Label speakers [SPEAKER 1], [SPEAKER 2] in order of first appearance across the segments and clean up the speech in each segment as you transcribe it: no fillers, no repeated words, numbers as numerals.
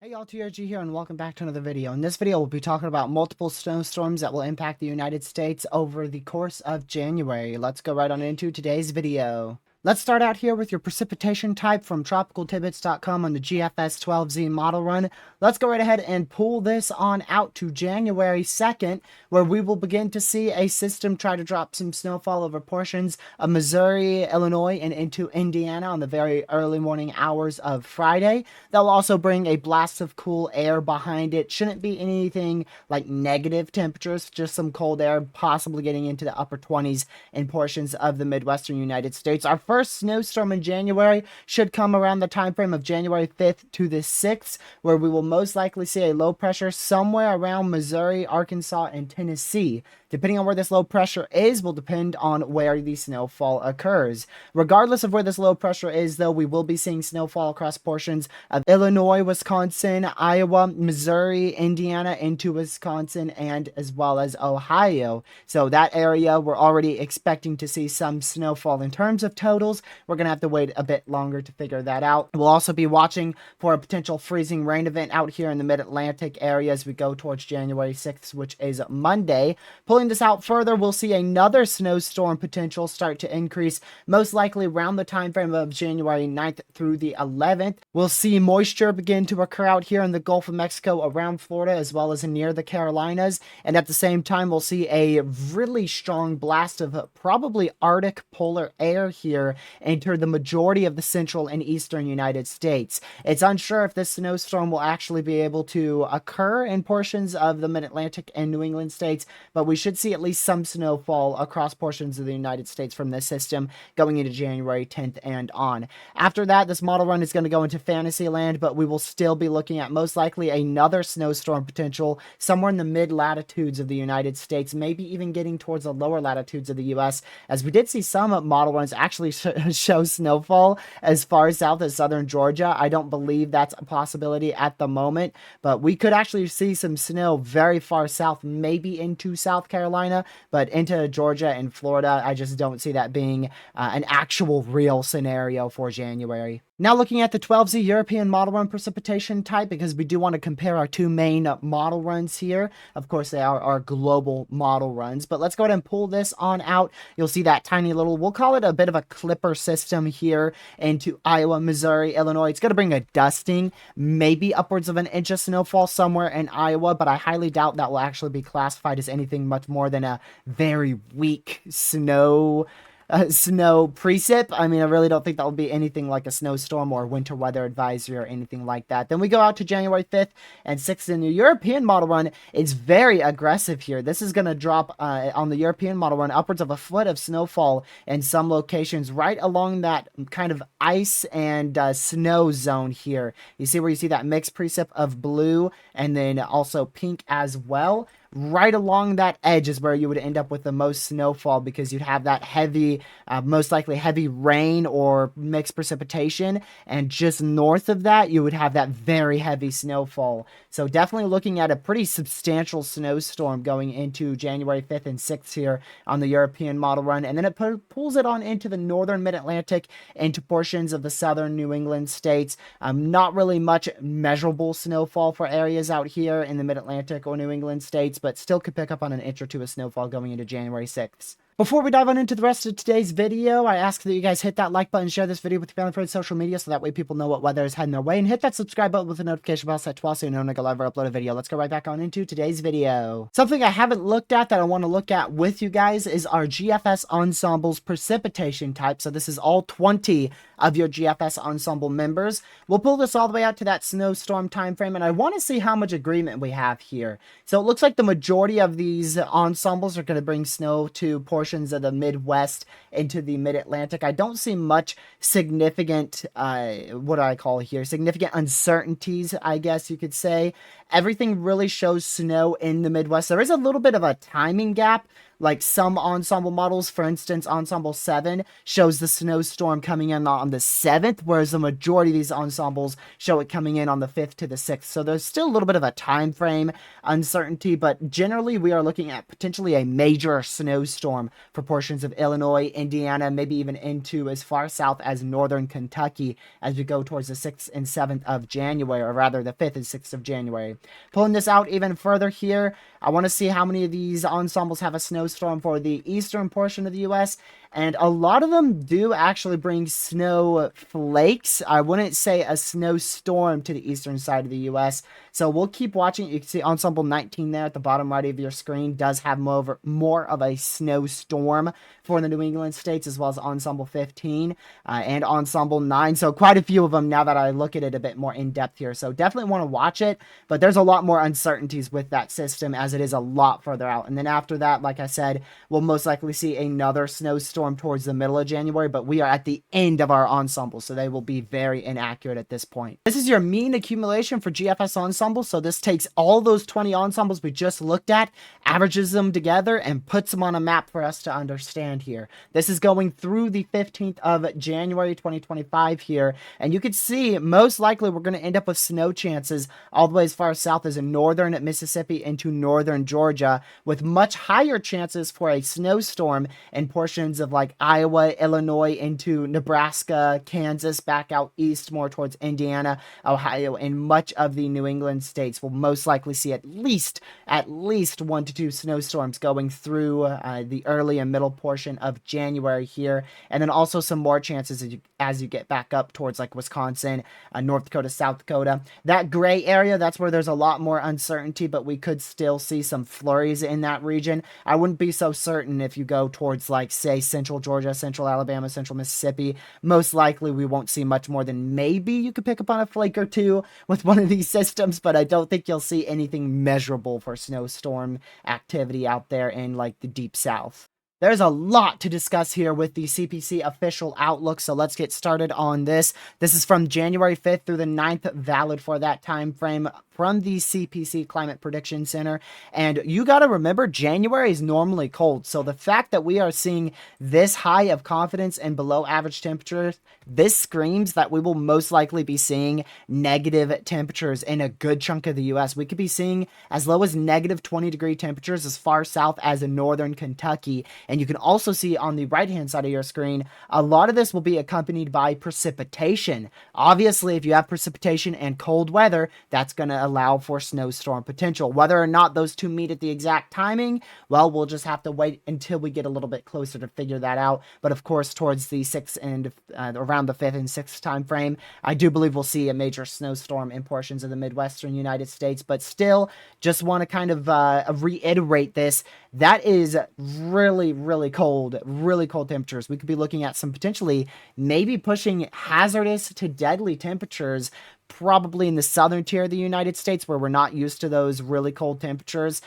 [SPEAKER 1] Hey y'all, TRG here and welcome back to another video. In this video, we'll be talking about multiple snowstorms that will impact the United States over the course of January. Let's go right on into today's video. Let's start out here with your precipitation type from tropicaltidbits.com on the GFS 12Z model run. Let's go right ahead and pull this on out to January 2nd, where we will begin to see a system try to drop some snowfall over portions of Missouri, Illinois, and into Indiana on the very early morning hours of Friday. That will also bring a blast of cool air behind it. Shouldn't be anything like negative temperatures, just some cold air, possibly getting into the upper 20s in portions of the Midwestern United States. Our first snowstorm in January should come around the time frame of January 5th to the 6th, where we will most likely see a low pressure somewhere around Missouri, Arkansas, and Tennessee. Depending on where this low pressure is will depend on where the snowfall occurs. Regardless of where this low pressure is, though, we will be seeing snowfall across portions of Illinois, Wisconsin, Iowa, Missouri, Indiana, into Wisconsin, and as well as Ohio. So that area, we're already expecting to see some snowfall. In terms of totals, we're going to have to wait a bit longer to figure that out. We'll also be watching for a potential freezing rain event out here in the mid-Atlantic area as we go towards January 6th, which is Monday. Pulling this out further, we'll see another snowstorm potential start to increase, most likely around the time frame of January 9th through the 11th. We'll see moisture begin to occur out here in the Gulf of Mexico around Florida as well as near the Carolinas, and at the same time we'll see a really strong blast of probably Arctic polar air here enter the majority of the central and eastern United States. It's unsure if this snowstorm will actually be able to occur in portions of the mid-Atlantic and New England states, but we should see at least some snowfall across portions of the United States from this system going into January 10th and on. After that, this model run is going to go into fantasy land, but we will still be looking at most likely another snowstorm potential somewhere in the mid-latitudes of the United States, maybe even getting towards the lower latitudes of the U.S., as we did see some model runs actually show snowfall as far south as southern Georgia. I don't believe that's a possibility at the moment, but we could actually see some snow very far south, maybe into South Carolina, but into Georgia and Florida, I just don't see that being an actual real scenario for January. Now looking at the 12Z European model run precipitation type, because we do want to compare our two main model runs here. Of course, they are our global model runs, but let's go ahead and pull this on out. You'll see that tiny little, we'll call it a bit of a clipper system here into Iowa, Missouri, Illinois. It's going to bring a dusting, maybe upwards of an inch of snowfall somewhere in Iowa, but I highly doubt that will actually be classified as anything much more than a very weak snow precip. I mean, I really don't think that will be anything like a snowstorm or winter weather advisory or anything like that. Then we go out to January 5th and 6th in the European model run. It's very aggressive here. This is going to drop on the European model run upwards of a foot of snowfall in some locations right along that kind of ice and snow zone here. You see where you see that mixed precip of blue and then also pink as well. Right along that edge is where you would end up with the most snowfall, because you'd have that heavy, most likely heavy rain or mixed precipitation, and just north of that you would have that very heavy snowfall. So definitely looking at a pretty substantial snowstorm going into January 5th and 6th here on the European model run, and then it pulls it on into the northern mid-Atlantic, into portions of the southern New England states. Not really much measurable snowfall for areas out here in the mid-Atlantic or New England states, but still could pick up on an inch or two of snowfall going into January 6th. Before we dive on into the rest of today's video, I ask that you guys hit that like button, share this video with your family, friends, social media, so that way people know what weather is heading their way, and hit that subscribe button with the notification bell set to all so you know when I go live or upload a video. Let's go right back on into today's video. Something I haven't looked at that I want to look at with you guys is our GFS Ensemble's precipitation type. So this is all 20 of your GFS Ensemble members. We'll pull this all the way out to that snowstorm time frame, and I want to see how much agreement we have here. So it looks like the majority of these ensembles are going to bring snow to portions of the Midwest into the Mid-Atlantic. I don't see much significant, what do I call here? Significant uncertainties, I guess you could say. Everything really shows snow in the Midwest. There is a little bit of a timing gap. Like some ensemble models, for instance, Ensemble 7 shows the snowstorm coming in on the 7th, whereas the majority of these ensembles show it coming in on the 5th to the 6th. So there's still a little bit of a time frame uncertainty, but generally we are looking at potentially a major snowstorm for portions of Illinois, Indiana, maybe even into as far south as northern Kentucky as we go towards the 6th and 7th of January, or rather the 5th and 6th of January. Pulling this out even further here, I want to see how many of these ensembles have a snowstorm for the eastern portion of the U.S., and a lot of them do actually bring snow flakes. I wouldn't say a snowstorm to the eastern side of the U.S., so we'll keep watching. You can see Ensemble 19 there at the bottom right of your screen does have more of a snowstorm for the New England states, as well as Ensemble 15 and Ensemble 9. So quite a few of them now that I look at it a bit more in depth here. So definitely want to watch it, but there's a lot more uncertainties with that system as it is a lot further out. And then after that, like I said, we'll most likely see another snowstorm towards the middle of January, but we are at the end of our ensemble, so they will be very inaccurate at this point. This is your mean accumulation for GFS ensemble. So this takes all those 20 ensembles we just looked at, averages them together, and puts them on a map for us to understand here. This is going through the 15th of January 2025 here, and you can see most likely we're going to end up with snow chances all the way as far south as in northern Mississippi into northern Georgia, with much higher chances for a snowstorm in portions of like Iowa, Illinois, into Nebraska, Kansas, back out east more towards Indiana, Ohio, and much of the New England states will most likely see at least 1 to 2 snowstorms going through the early and middle portion of January here, and then also some more chances as you get back up towards like Wisconsin, North Dakota, South Dakota. That gray area, that's where there's a lot more uncertainty, but we could still see some flurries in that region. I wouldn't be so certain if you go towards like say central Georgia, central Alabama, central Mississippi. Most likely we won't see much more than maybe you could pick up on a flake or two with one of these systems, but I don't think you'll see anything measurable for snowstorm activity out there in like the deep south. There's a lot to discuss here with the CPC official outlook, so let's get started on this. This is from January 5th through the 9th, valid for that time frame from the CPC Climate Prediction Center. And you got to remember, January is normally cold, so the fact that we are seeing this high of confidence and below average temperatures, this screams that we will most likely be seeing negative temperatures in a good chunk of the U.S. We could be seeing as low as negative 20-degree temperatures as far south as in northern Kentucky. And you can also see on the right-hand side of your screen, a lot of this will be accompanied by precipitation. Obviously, if you have precipitation and cold weather, that's going to allow for snowstorm potential. Whether or not those two meet at the exact timing, well, we'll just have to wait until we get a little bit closer to figure that out. But of course, towards the 6th and around the 5th and 6th time frame, I do believe we'll see a major snowstorm in portions of the Midwestern United States. But still, just want to kind of reiterate this. That is really cold temperatures. We could be looking at some potentially maybe pushing hazardous to deadly temperatures probably in the southern tier of the United States, where we're not used to those really cold temperatures.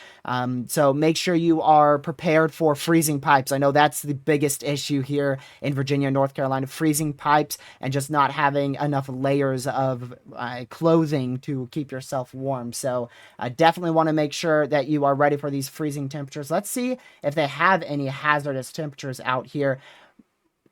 [SPEAKER 1] So make sure you are prepared for freezing pipes. I know that's the biggest issue here in Virginia, North Carolina, freezing pipes and just not having enough layers of clothing to keep yourself warm. So definitely want to make sure that you are ready for these freezing temperatures. Let's see if they have any hazardous temperatures out here.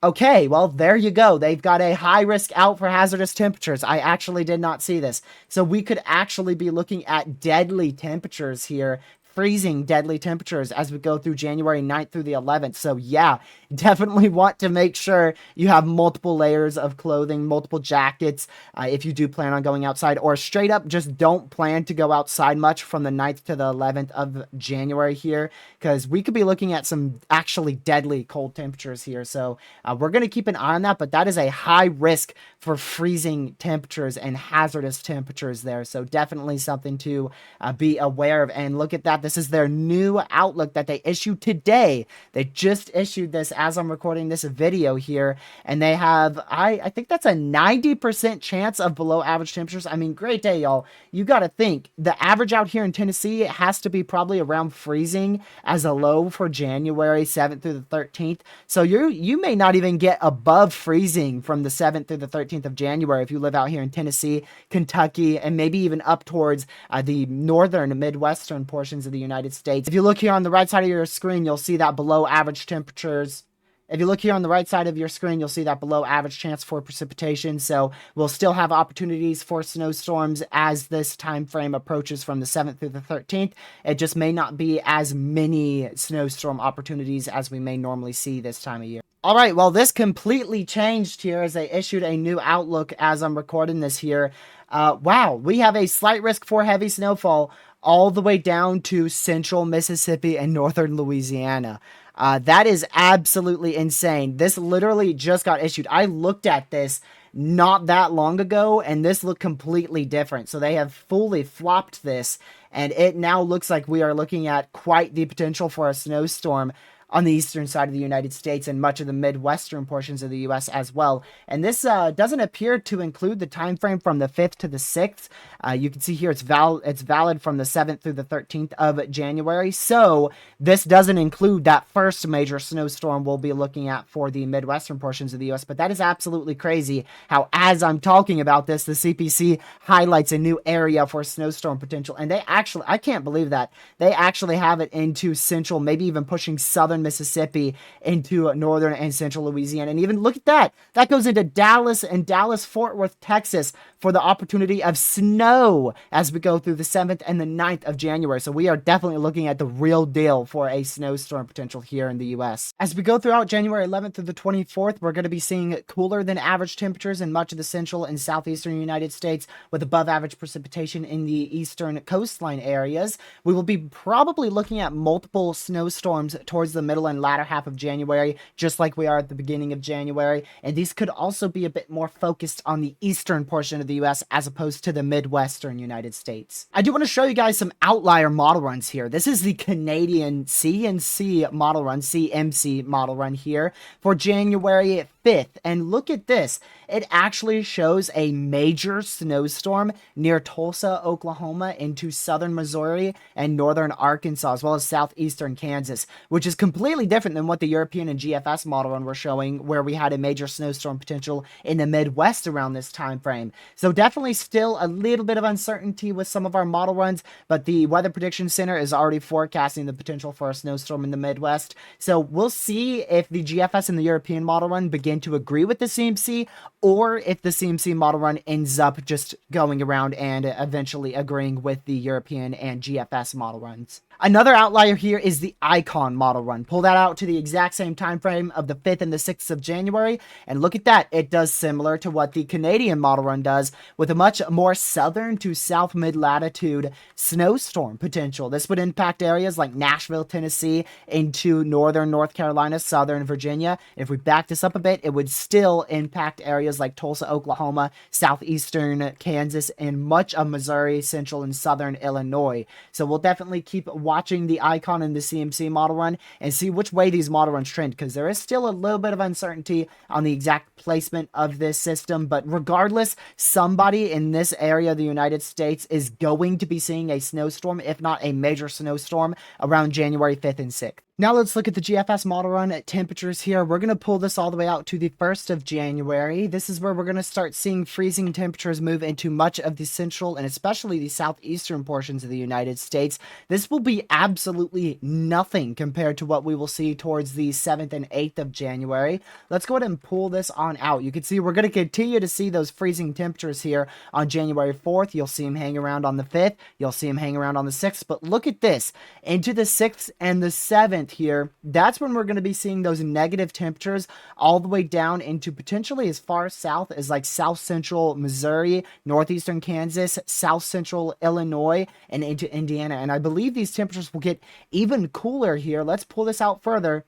[SPEAKER 1] Okay, well, there you go. They've got a high risk out for hazardous temperatures. I actually did not see this. So we could actually be looking at deadly temperatures here, freezing deadly temperatures as we go through January 9th through the 11th. So yeah, definitely want to make sure you have multiple layers of clothing, multiple jackets, if you do plan on going outside, or straight up just don't plan to go outside much from the 9th to the 11th of January here, because we could be looking at some actually deadly cold temperatures here. So we're going to keep an eye on that, but that is a high risk for freezing temperatures and hazardous temperatures there. So definitely something to be aware of. And look at that. This is their new outlook that they issued today. They just issued this as I'm recording this video here, and they have, I think that's a 90% chance of below average temperatures. I mean, great day, y'all. You got to think the average out here in Tennessee, it has to be probably around freezing as a low for January 7th through the 13th. So you may not even get above freezing from the 7th through the 13th 13th of January if you live out here in Tennessee, Kentucky, and maybe even up towards the northern and midwestern portions of the United States. If you look here on the right side of your screen, you'll see that below average temperatures. If you look here on the right side of your screen, you'll see that below average chance for precipitation. So we'll still have opportunities for snowstorms as this time frame approaches from the 7th through the 13th. It just may not be as many snowstorm opportunities as we may normally see this time of year. All right, well, this completely changed here as they issued a new outlook as I'm recording this here. Wow, we have a slight risk for heavy snowfall all the way down to central Mississippi and northern Louisiana. That is absolutely insane. This literally just got issued. I looked at this not that long ago, and this looked completely different. So they have fully flopped this, and it now looks like we are looking at quite the potential for a snowstorm on the eastern side of the United States and much of the midwestern portions of the U.S. as well. And this doesn't appear to include the time frame from the 5th to the 6th. You can see here it's valid from the 7th through the 13th of January. So this doesn't include that first major snowstorm we'll be looking at for the midwestern portions of the U.S. But that is absolutely crazy how, as I'm talking about this, the CPC highlights a new area for snowstorm potential. And they actually, I can't believe that, they actually have it into central, maybe even pushing southern Mississippi into northern and central Louisiana. And even look at that. That goes into Dallas and Dallas-Fort Worth, Texas for the opportunity of snow as we go through the 7th and the 9th of January. So we are definitely looking at the real deal for a snowstorm potential here in the U.S. As we go throughout January 11th through the 24th, we're going to be seeing cooler than average temperatures in much of the central and southeastern United States with above average precipitation in the eastern coastline areas. We will be probably looking at multiple snowstorms towards the middle and latter half of January, just like we are at the beginning of January. And these could also be a bit more focused on the eastern portion of the U.S. as opposed to the midwestern United States. I do want to show you guys some outlier model runs here. This is the Canadian CNC model run, CMC model run here for January 5th. And look at this. It actually shows a major snowstorm near Tulsa, Oklahoma into southern Missouri and northern Arkansas, as well as southeastern Kansas, which is completely different than what the European and GFS model run were showing, where we had a major snowstorm potential in the Midwest around this time frame. So definitely still a little bit of uncertainty with some of our model runs, but the Weather Prediction Center is already forecasting the potential for a snowstorm in the Midwest. So we'll see if the GFS and the European model run begin to agree with the CMC, or if the CMC model run ends up just going around and eventually agreeing with the European and GFS model runs. Another outlier here is the Icon model run. Pull that out to the exact same time frame of the 5th and the 6th of January, and look at that. It does similar to what the Canadian model run does, with a much more southern to south mid-latitude snowstorm potential. This would impact areas like Nashville, Tennessee, into northern North Carolina, southern Virginia. If we back this up a bit, it would still impact areas like Tulsa, Oklahoma, southeastern Kansas, and much of Missouri, central and southern Illinois. So we'll definitely keep watching the Icon and the CMC model run and see which way these model runs trend, because there is still a little bit of uncertainty on the exact placement of this system. But regardless, somebody in this area of the United States is going to be seeing a snowstorm, if not a major snowstorm, around January 5th and 6th. Now let's look at the GFS model run at temperatures here. We're going to pull this all the way out to the 1st of January. This is where we're going to start seeing freezing temperatures move into much of the central and especially the southeastern portions of the United States. This will be absolutely nothing compared to what we will see towards the 7th and 8th of January. Let's go ahead and pull this on out. You can see we're going to continue to see those freezing temperatures here on January 4th. You'll see them hang around on the 5th. You'll see them hang around on the 6th. But look at this. Into the 6th and the 7th here, that's when we're going to be seeing those negative temperatures all the way down into potentially as far south as like south central Missouri, northeastern Kansas, south central Illinois, and into Indiana. And I believe these temperatures will get even cooler here. Let's pull this out further.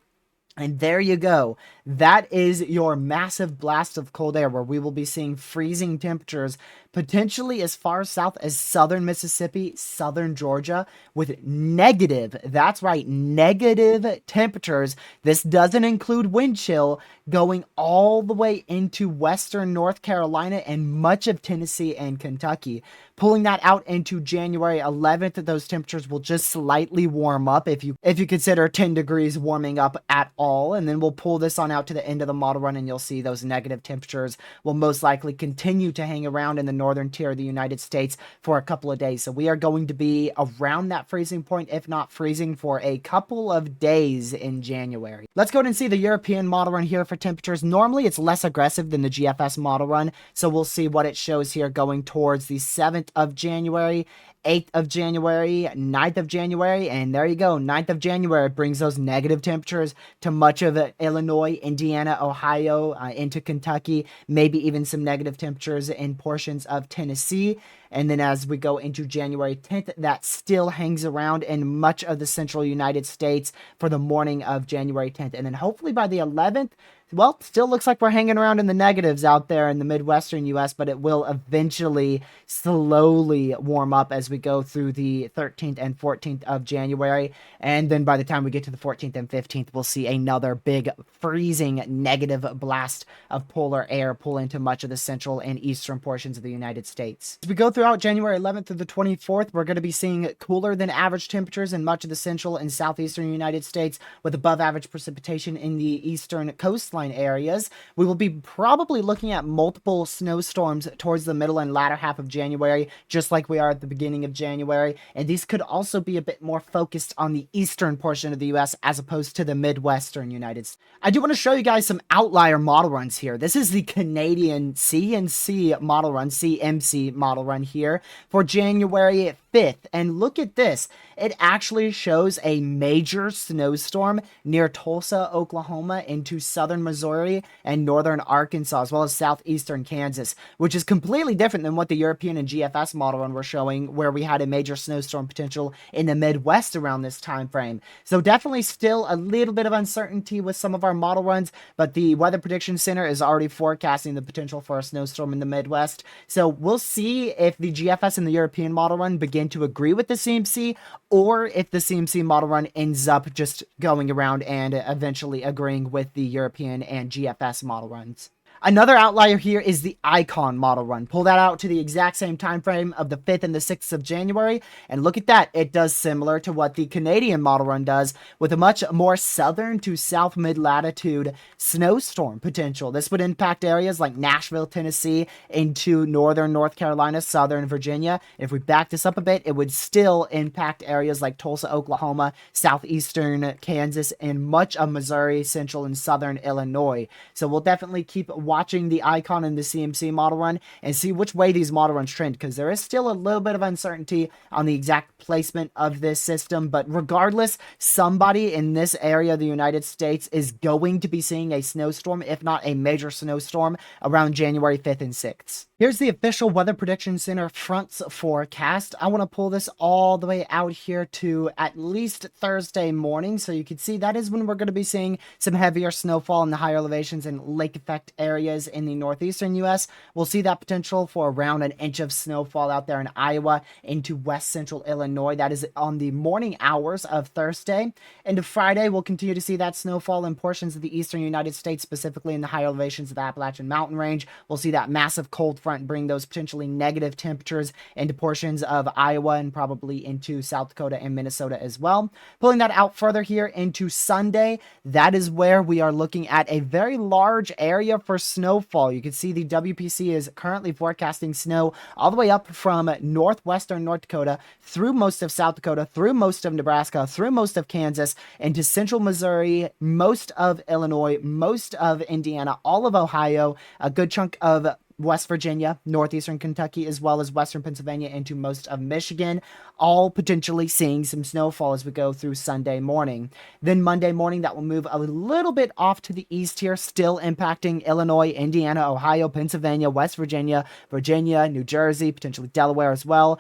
[SPEAKER 1] And there you go. That is your massive blast of cold air, where we will be seeing freezing temperatures potentially as far south as southern Mississippi, southern Georgia, with negative, that's right, negative temperatures. This doesn't include wind chill, going all the way into western North Carolina and much of Tennessee and Kentucky. Pulling that out into January 11th, those temperatures will just slightly warm up if you consider 10 degrees warming up at all. And then we'll pull this on out to the end of the model run, and you'll see those negative temperatures will most likely continue to hang around in the northern tier of the United States for a couple of days. So we are going to be around that freezing point, if not freezing, for a couple of days in January. Let's go ahead and see the European model run here for temperatures. Normally it's less aggressive than the GFS model run, so we'll see what it shows here going towards the 7th of January, 8th of January, 9th of January, and there you go, 9th of January brings those negative temperatures to much of Illinois, Indiana, Ohio, into Kentucky, maybe even some negative temperatures in portions of Tennessee. And then as we go into January 10th, that still hangs around in much of the central United States for the morning of January 10th. And then hopefully by the 11th, well, still looks like we're hanging around in the negatives out there in the Midwestern US, but it will eventually slowly warm up as we go through the 13th and 14th of January. And then by the time we get to the 14th and 15th, we'll see another big freezing negative blast of polar air pull into much of the central and eastern portions of the United States. As we go throughout January 11th through the 24th, we're going to be seeing cooler than average temperatures in much of the central and southeastern United States, with above average precipitation in the eastern coastline areas. We will be probably looking at multiple snowstorms towards the middle and latter half of January, just like we are at the beginning of January. And these could also be a bit more focused on the eastern portion of the US as opposed to the Midwestern United States. I do want to show you guys some outlier model runs here. This is the Canadian CNC model run, CMC model run here for January 5th. And look at this. It actually shows a major snowstorm near Tulsa, Oklahoma into southern Missouri and northern Arkansas, as well as southeastern Kansas, which is completely different than what the European and GFS model run were showing, where we had a major snowstorm potential in the Midwest around this time frame. So definitely still a little bit of uncertainty with some of our model runs, but the Weather Prediction Center is already forecasting the potential for a snowstorm in the Midwest. So we'll see if the GFS and the European model run begin to agree with the CMC, or if the CMC model run ends up just going around and eventually agreeing with the European and GFS model runs. Another outlier here is the Icon model run. Pull that out to the exact same time frame of the 5th and the 6th of January, and look at that. It does similar to what the Canadian model run does, with a much more southern to south mid-latitude snowstorm potential. This would impact areas like Nashville, Tennessee, into northern North Carolina, southern Virginia. If we back this up a bit, it would still impact areas like Tulsa, Oklahoma, southeastern Kansas, and much of Missouri, central and southern Illinois. So we'll definitely keep watching the Icon and the CMC model run and see which way these model runs trend, because there is still a little bit of uncertainty on the exact placement of this system. But regardless, somebody in this area of the United States is going to be seeing a snowstorm, if not a major snowstorm, around January 5th and 6th. Here's the official Weather Prediction Center fronts forecast. I want to pull this all the way out here to at least Thursday morning, so you can see that is when we're going to be seeing some heavier snowfall in the higher elevations and lake effect areas in the northeastern U.S. We'll see that potential for around an inch of snowfall out there in Iowa into west central Illinois. That is on the morning hours of Thursday. Into Friday, we'll continue to see that snowfall in portions of the eastern United States, specifically in the higher elevations of the Appalachian Mountain Range. We'll see that massive cold front bring those potentially negative temperatures into portions of Iowa and probably into South Dakota and Minnesota as well. Pulling that out further here into Sunday, that is where we are looking at a very large area for snowfall. You can see the WPC is currently forecasting snow all the way up from northwestern North Dakota through most of South Dakota, through most of Nebraska, through most of Kansas, into central Missouri, most of Illinois, most of Indiana, all of Ohio, a good chunk of West Virginia, northeastern Kentucky, as well as western Pennsylvania into most of Michigan, all potentially seeing some snowfall as we go through Sunday morning. Then Monday morning, that will move a little bit off to the east here, still impacting Illinois, Indiana, Ohio, Pennsylvania, West Virginia, Virginia, New Jersey, potentially Delaware as well,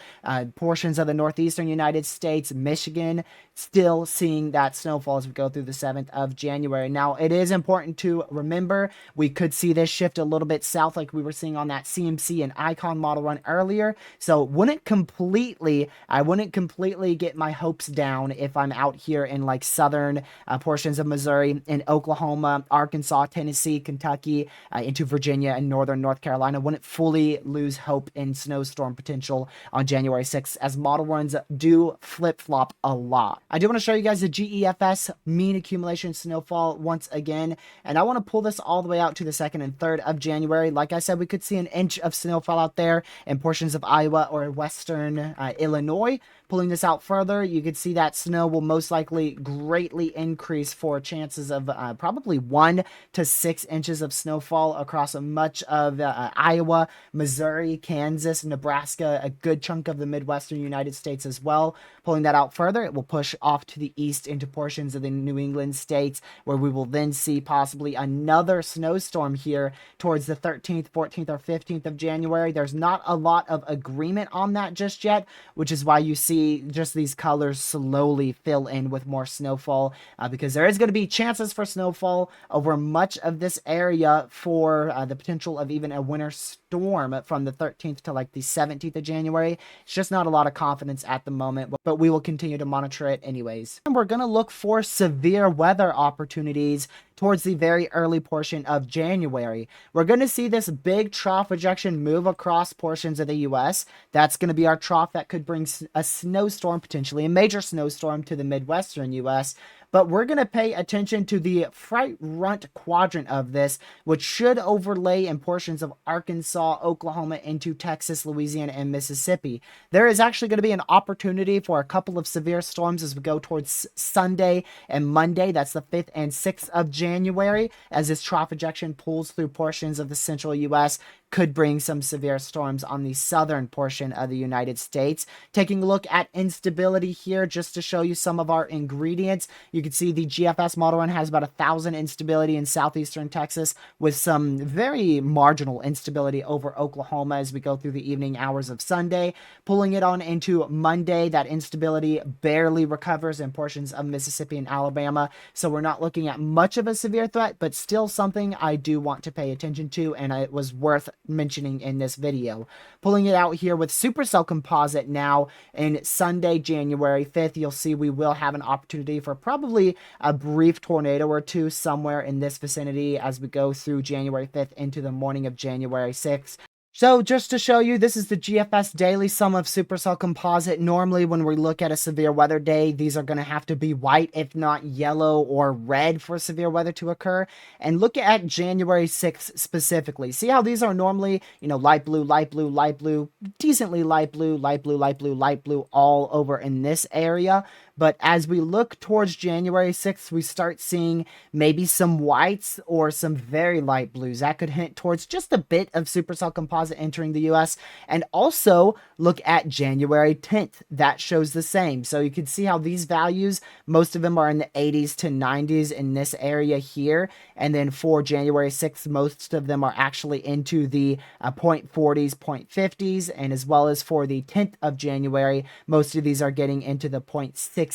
[SPEAKER 1] portions of the northeastern United States, Michigan, still seeing that snowfall as we go through the 7th of January. Now, it is important to remember we could see this shift a little bit south like we were seeing focusing on that CMC and icon model run earlier. So I wouldn't completely get my hopes down if I'm out here in like southern portions of Missouri, in Oklahoma, Arkansas, Tennessee, Kentucky, into Virginia and northern North Carolina. Wouldn't fully lose hope in snowstorm potential on January 6th, as model runs do flip-flop a lot. I do want to show you guys the GEFS mean accumulation snowfall once again, and I want to pull this all the way out to the 2nd and 3rd of January. Like I said, we could see an inch of snowfall out there in portions of Iowa or western Illinois. Pulling this out further, you could see that snow will most likely greatly increase for chances of probably 1 to 6 inches of snowfall across much of Iowa, Missouri, Kansas, Nebraska, a good chunk of the Midwestern United States as well. Pulling that out further, it will push off to the east into portions of the New England states, where we will then see possibly another snowstorm here towards the 13th, 14th, or 15th of January. There's not a lot of agreement on that just yet, which is why you see just these colors slowly fill in with more snowfall, because there is going to be chances for snowfall over much of this area for the potential of even a winter storm from the 13th to like the 17th of January. It's just not a lot of confidence at the moment, but we will continue to monitor it anyways. And we're going to look for severe weather opportunities towards the very early portion of January. We're going to see this big trough ejection move across portions of the U.S. That's going to be our trough that could bring a snowstorm, potentially a major snowstorm, to the Midwestern U.S. But we're going to pay attention to the front quadrant of this, which should overlay in portions of Arkansas, Oklahoma, into Texas, Louisiana, and Mississippi. There is actually going to be an opportunity for a couple of severe storms as we go towards Sunday and Monday. That's the 5th and 6th of January, as this trough ejection pulls through portions of the central U.S., could bring some severe storms on the southern portion of the United States. Taking a look at instability here, just to show you some of our ingredients, you can see the GFS model run has about 1,000 instability in southeastern Texas, with some very marginal instability over Oklahoma as we go through the evening hours of Sunday. Pulling it on into Monday, that instability barely recovers in portions of Mississippi and Alabama, so we're not looking at much of a severe threat, but still something I do want to pay attention to, and it was worth mentioning in this video. Pulling it out here with supercell composite now in Sunday, January 5th, you'll see we will have an opportunity for probably a brief tornado or two somewhere in this vicinity as we go through January 5th into the morning of January 6th. So just to show you, this is the GFS daily sum of supercell composite. Normally when we look at a severe weather day, these are going to have to be white, if not yellow or red, for severe weather to occur. And look at January 6th specifically. See how these are normally, light blue, light blue, light blue, decently light blue, light blue, light blue, light blue, all over in this area. But as we look towards January 6th, we start seeing maybe some whites or some very light blues. That could hint towards just a bit of supercell composite entering the US. And also look at January 10th. That shows the same. So you can see how these values, most of them are in the 80s to 90s in this area here. And then for January 6th, most of them are actually into the 0.40s, 0.50s. And as well as for the 10th of January, most of these are getting into the 0.60s.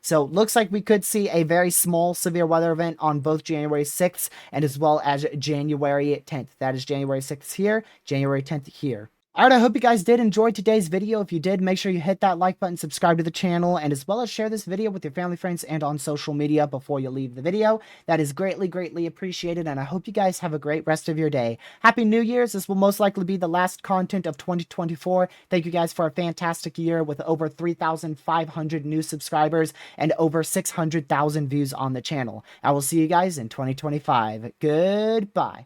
[SPEAKER 1] So looks like we could see a very small severe weather event on both January 6th and as well as January 10th. That is January 6th here, January 10th here. Alright, I hope you guys did enjoy today's video. If you did, make sure you hit that like button, subscribe to the channel, and as well as share this video with your family, friends, and on social media before you leave the video. That is greatly, greatly appreciated, and I hope you guys have a great rest of your day. Happy New Year's. This will most likely be the last content of 2024. Thank you guys for a fantastic year with over 3,500 new subscribers and over 600,000 views on the channel. I will see you guys in 2025. Goodbye.